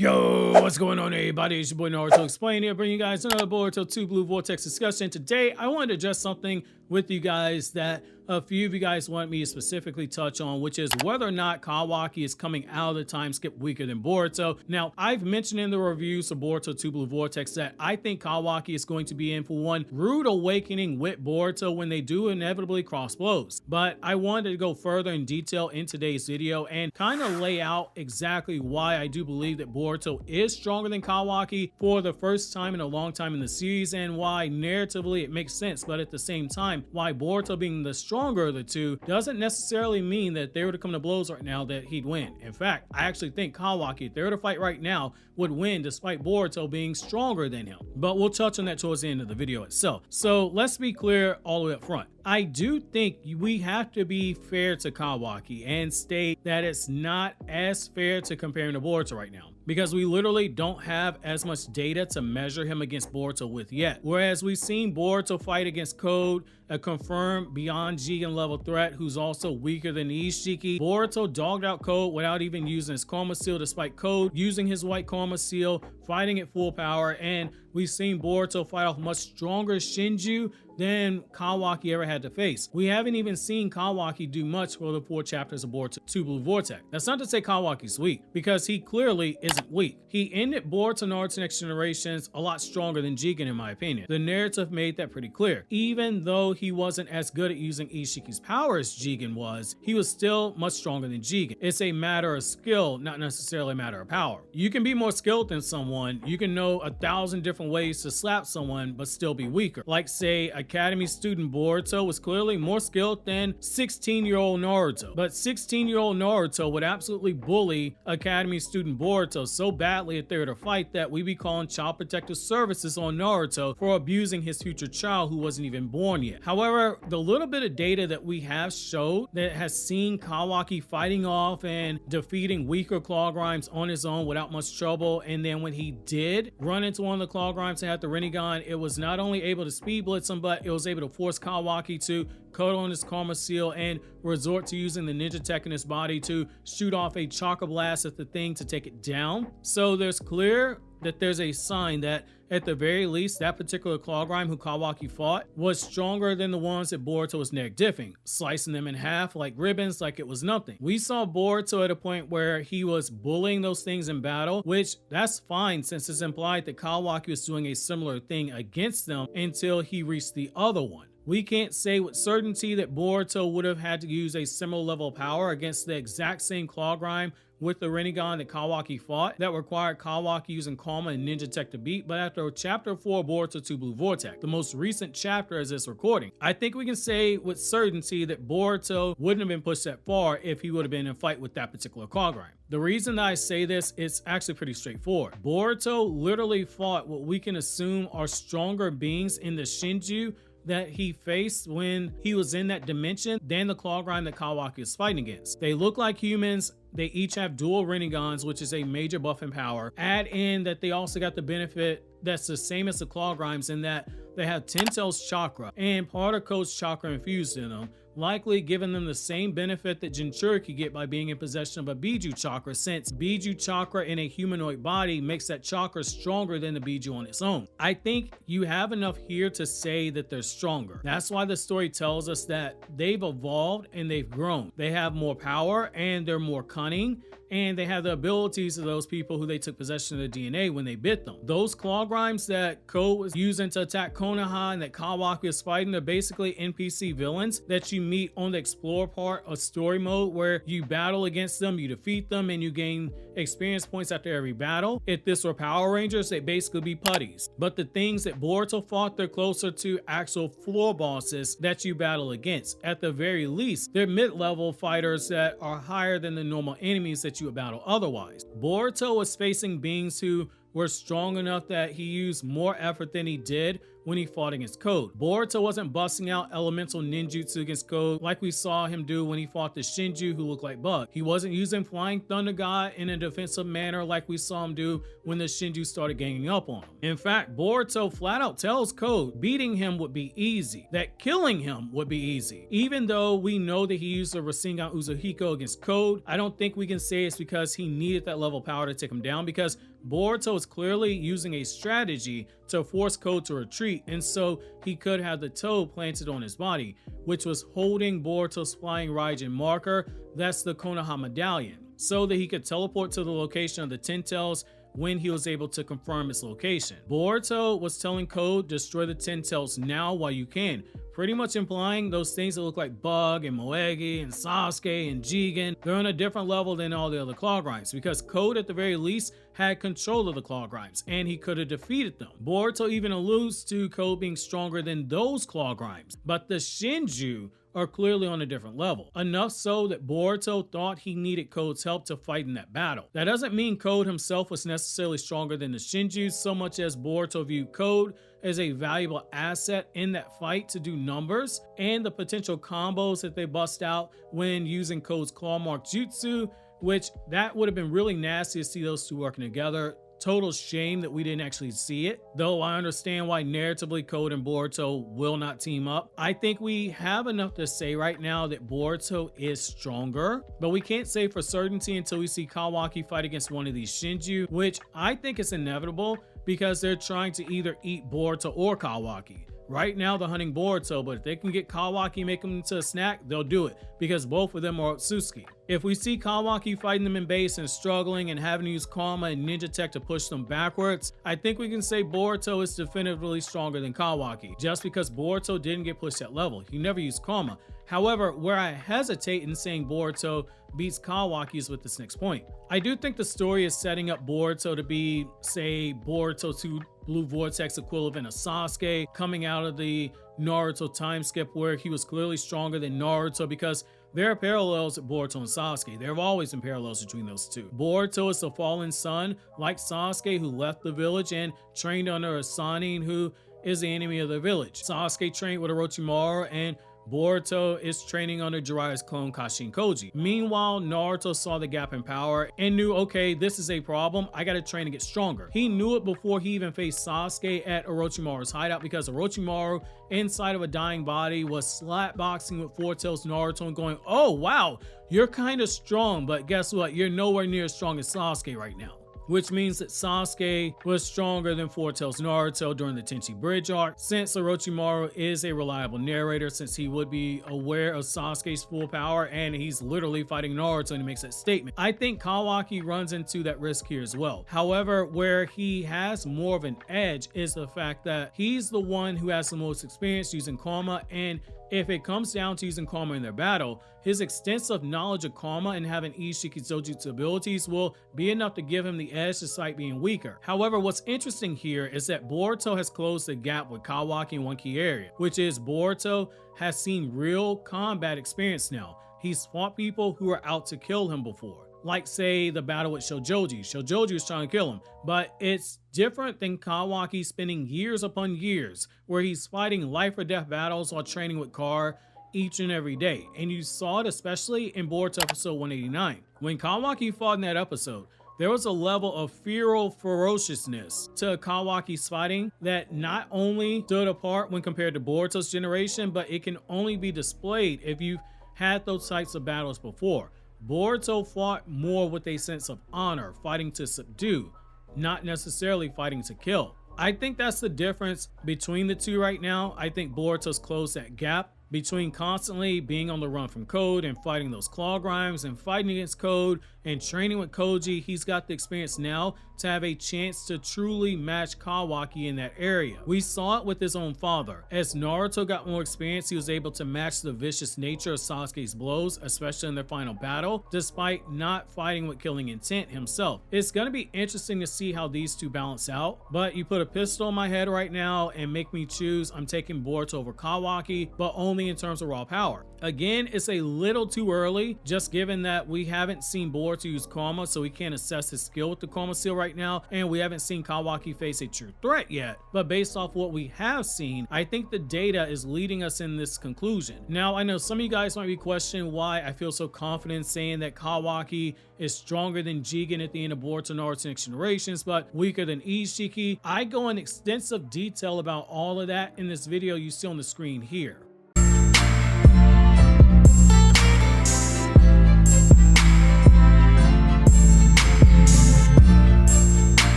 Yo, what's going on, everybody? It's your boy Naruto Explain here, bringing you guys another Boruto Two Blue Vortex discussion. Today, I wanted to address something with you guys that a few of you guys want me to specifically touch on, which is whether or not Kawaki is coming out of the time skip weaker than Boruto. Now, I've mentioned in the reviews of Boruto Two Blue Vortex that I think Kawaki is going to be in for one rude awakening with Boruto when they do inevitably cross blows. But I wanted to go further in detail in today's video and kind of lay out exactly why I do believe that Boruto is stronger than Kawaki for the first time in a long time in the series, and why narratively it makes sense, but at the same time, why Boruto being the stronger of the two doesn't necessarily mean that if they were to come to blows right now that he'd win. In fact, I actually think Kawaki, if they were to fight right now, would win despite Boruto being stronger than him. But we'll touch on that towards the end of the video itself. So let's be clear all the way up front. I do think we have to be fair to Kawaki and state that it's not as fair to compare him to Boruto right now, because we literally don't have as much data to measure him against Boruto with yet. Whereas we've seen Boruto fight against Code, a confirmed beyond Jigen level threat who's also weaker than Ishiki. Boruto dogged out Code without even using his Karma Seal, despite Code using his white Karma Seal, fighting at full power. And we've seen Boruto fight off much stronger Shinjuu than Kawaki ever had to face. We haven't even seen Kawaki do much for the 4 chapters of Boruto Two Blue Vortex. That's not to say Kawaki's weak, because he clearly isn't weak. He ended Boruto Naruto Next Generations a lot stronger than Jigen, in my opinion. The narrative made that pretty clear. Even though he wasn't as good at using Ishiki's power as Jigen was, he was still much stronger than Jigen. It's a matter of skill, not necessarily a matter of power. You can be more skilled than someone, you can know 1,000 different ways to slap someone, but still be weaker. Like, say, Academy student Boruto was clearly more skilled than 16-year-old Naruto, but 16-year-old Naruto would absolutely bully Academy student Boruto so badly if they were to fight that we'd be calling Child Protective Services on Naruto for abusing his future child who wasn't even born yet. However, the little bit of data that we have showed that has seen Kawaki fighting off and defeating weaker Claw Grimes on his own without much trouble, and then when he did run into one of the Claw Grimes and had the Rinnegan, it was not only able to speed blitz him, but it was able to force Kawaki to cut on his Karma Seal and resort to using the ninja tech in his body to shoot off a Chakra Blast at the thing to take it down. So there's clear that there's a sign that at the very least that particular Claw Grime who Kawaki fought was stronger than the ones that Boruto was neck diffing, slicing them in half like ribbons like it was nothing. We saw Boruto at a point where he was bullying those things in battle, which that's fine since it's implied that Kawaki was doing a similar thing against them until he reached the other one. We can't say with certainty that Boruto would have had to use a similar level of power against the exact same Claw Grime with the Rinnegan that Kawaki fought that required Kawaki using Karma and Ninja Tech to beat. But after chapter 4 of Boruto Two Blue Vortex, the most recent chapter as this recording, I think we can say with certainty that Boruto wouldn't have been pushed that far if he would have been in a fight with that particular Claw Grime. The reason that I say this, it's actually pretty straightforward. Boruto literally fought what we can assume are stronger beings in the Shinjuu that he faced when he was in that dimension than the Claw Grime that Kawaki is fighting against. They look like humans. They each have dual Rinnegans, which is a major buff in power. Add in that they also got the benefit that's the same as the Claw Grimes in that they have Tentail's chakra and part of Code's chakra infused in them, likely giving them the same benefit that Jinchuriki get by being in possession of a Biju chakra, since Biju chakra in a humanoid body makes that chakra stronger than the Biju on its own. I think you have enough here to say that they're stronger. That's why the story tells us that they've evolved and they've grown. They have more power and they're more cunning, and they have the abilities of those people who they took possession of the DNA when they bit them. Those Claw Grimes that Code was using to attack Konoha and that Kawaki is fighting are basically NPC villains that you meet on the explore part of story mode, where you battle against them, you defeat them, and you gain experience points after every battle. If this were Power Rangers, they'd basically be putties. But the things that Boruto fought, they're closer to actual floor bosses that you battle against. At the very least, they're mid-level fighters that are higher than the normal enemies that you would battle otherwise. Boruto was facing beings who were strong enough that he used more effort than he did when he fought against Code. Boruto wasn't busting out elemental ninjutsu against Code like we saw him do when he fought the Shinjuu who looked like Bug. He wasn't using Flying Thunder God in a defensive manner like we saw him do when the Shinjuu started ganging up on him. In fact, Boruto flat out tells Code beating him would be easy, that killing him would be easy. Even though we know that he used the Rasengan Uzuhiko against Code, I don't think we can say it's because he needed that level of power to take him down, because Boruto is clearly using a strategy to force Code to retreat, and so he could have the toe planted on his body, which was holding Boruto's flying raijin marker, that's the Konoha medallion, so that he could teleport to the location of the Ten Tails when he was able to confirm its location. Boruto was telling Code, destroy the Ten Tails now while you can, pretty much implying those things that look like Bug and Moegi and Sasuke and Jigen, they're on a different level than all the other Claw Grinds, because Code at the very least had control of the Claw Grinds and he could have defeated them. Boruto even alludes to Code being stronger than those Claw Grinds, but the Shinjuu are clearly on a different level, enough so that Boruto thought he needed Code's help to fight in that battle. That doesn't mean Code himself was necessarily stronger than the Shinjuu, so much as Boruto viewed Code as a valuable asset in that fight to do numbers, and the potential combos that they bust out when using Code's claw mark jutsu, which that would have been really nasty to see those two working together. Total shame that we didn't actually see it, though I understand why narratively Code and Boruto will not team up. I think we have enough to say right now that Boruto is stronger, but we can't say for certainty until we see Kawaki fight against one of these Shinjuu, which I think is inevitable because they're trying to either eat Boruto or Kawaki. Right now they're hunting Boruto, but if they can get Kawaki and make him into a snack, they'll do it because both of them are Otsutsuki. If we see Kawaki fighting them in base and struggling and having to use Karma and Ninja Tech to push them backwards, I think we can say Boruto is definitively stronger than Kawaki, just because Boruto didn't get pushed that level. He never used Karma. However, where I hesitate in saying Boruto beats Kawaki is with this next point. I do think the story is setting up Boruto to be, say, Boruto Two Blue Vortex equivalent of Sasuke, coming out of the Naruto time skip where he was clearly stronger than Naruto, because there are parallels with Boruto and Sasuke. There have always been parallels between those two. Boruto is the fallen son, like Sasuke, who left the village and trained under a Sannin, who is the enemy of the village. Sasuke trained with Orochimaru, and Boruto is training under Jiraiya's clone Kashin Koji. Meanwhile, Naruto saw the gap in power and knew, okay, this is a problem. I gotta train to get stronger. He knew it before he even faced Sasuke at Orochimaru's hideout, because Orochimaru, inside of a dying body, was slapboxing with Four Tails Naruto and going, oh wow, you're kind of strong, but guess what? You're nowhere near as strong as Sasuke right now. Which means that Sasuke was stronger than Four Tails Naruto during the Tenchi Bridge arc, since Orochimaru is a reliable narrator, since he would be aware of Sasuke's full power and he's literally fighting Naruto and he makes that statement. I think Kawaki runs into that risk here as well. However, where he has more of an edge is the fact that he's the one who has the most experience using Karma, and if it comes down to using Karma in their battle, his extensive knowledge of Karma and having Ishiki Zojutsu abilities will be enough to give him the edge despite being weaker. However, what's interesting here is that Boruto has closed the gap with Kawaki in one key area, which is Boruto has seen real combat experience now. He's fought people who were out to kill him before, like say the battle with Shojoji. Shojoji was trying to kill him, but it's different than Kawaki spending years upon years where he's fighting life or death battles while training with Kar each and every day. And you saw it especially in Boruto episode 189. When Kawaki fought in that episode, there was a level of feral ferociousness to Kawaki's fighting that not only stood apart when compared to Boruto's generation, but it can only be displayed if you've had those types of battles before. Boruto fought more with a sense of honor, fighting to subdue, not necessarily fighting to kill. I think that's the difference between the two right now. I think Boruto's closed that gap between constantly being on the run from Code and fighting those claw grinds and fighting against Code and training with Koji. He's got the experience now to have a chance to truly match Kawaki in that area. We saw it with his own father. As Naruto got more experience, he was able to match the vicious nature of Sasuke's blows, especially in their final battle, despite not fighting with killing intent himself. It's going to be interesting to see how these two balance out, but you put a pistol in my head right now and make me choose, I'm taking Boruto over Kawaki, but only only in terms of raw power. Again, it's a little too early, just given that we haven't seen Boruto use Karma, so we can't assess his skill with the Karma Seal right now, and we haven't seen Kawaki face a true threat yet. But based off what we have seen, I think the data is leading us in this conclusion. Now, I know some of you guys might be questioning why I feel so confident saying that Kawaki is stronger than Jigen at the end of Boruto Naruto Next Generations, but weaker than Ishiki. I go in extensive detail about all of that in this video you see on the screen here.